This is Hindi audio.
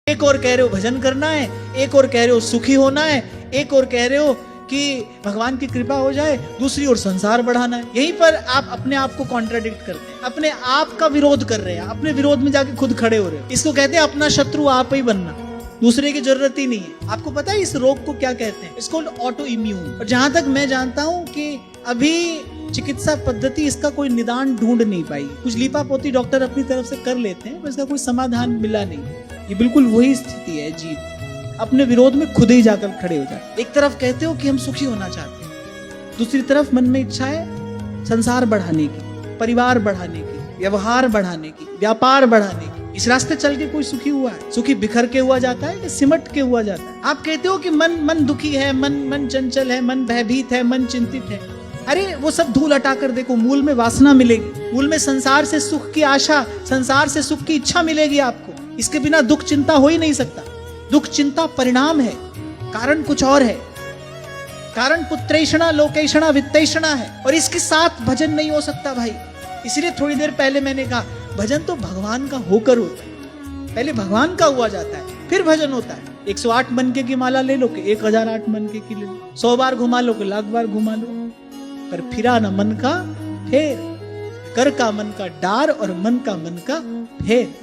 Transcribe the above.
एक और कह रहे हो भजन करना है, एक और कह रहे हो सुखी होना है, एक और कह रहे हो कि भगवान की कृपा हो जाए, दूसरी ओर संसार बढ़ाना है। यहीं पर आप अपने आप को कॉन्ट्राडिक्ट करते हैं, अपने आप का विरोध कर रहे हैं, अपने विरोध में जाके खुद खड़े हो रहे हैं। इसको कहते हैं अपना शत्रु आप ही बनना, दूसरे की जरूरत ही नहीं है। आपको पता है इस रोग को क्या कहते हैं? इसको ऑटो इम्यून। और जहां तक मैं जानता हूं कि अभी चिकित्सा पद्धति इसका कोई निदान ढूंढ नहीं पाई। कुछ लीपापोती डॉक्टर अपनी तरफ से कर लेते हैं पर इसका कोई समाधान मिला नहीं। ये बिल्कुल वही स्थिति है जी, अपने विरोध में खुद ही जाकर खड़े हो जाते। एक तरफ कहते हो कि हम सुखी होना चाहते हैं, दूसरी तरफ मन में इच्छा है संसार बढ़ाने की, परिवार बढ़ाने की, व्यवहार बढ़ाने की, व्यापार बढ़ाने की। इस रास्ते चल के कोई सुखी हुआ है? सुखी बिखर के हुआ जाता है कि सिमट के हुआ जाता है? आप कहते हो कि मन दुखी है, मन चंचल है, मन भयभीत है, मन चिंतित है। अरे वो सब धूल हटाकर देखो, मूल में वासना मिलेगी, मूल में संसार से सुख की आशा, संसार से सुख की इच्छा मिलेगी आपको। इसके बिना दुख चिंता हो ही नहीं सकता। दुख चिंता परिणाम है, कारण कुछ और है। कारण पुत्रेषणा लोकेषणा वित्तेषणा है, और इसके साथ भजन नहीं हो सकता भाई। इसलिए थोड़ी देर पहले मैंने कहा भजन तो भगवान का होकर होता है। पहले भगवान का हुआ जाता है, फिर भजन होता है। 108 मनके की माला ले लो कि 1008 मनके की ले लो, 100 बार घुमा लो कि 1,00,000 बार घुमा लो, पर फिरा न मन का फेर। कर का मन का डार और मन का फेर।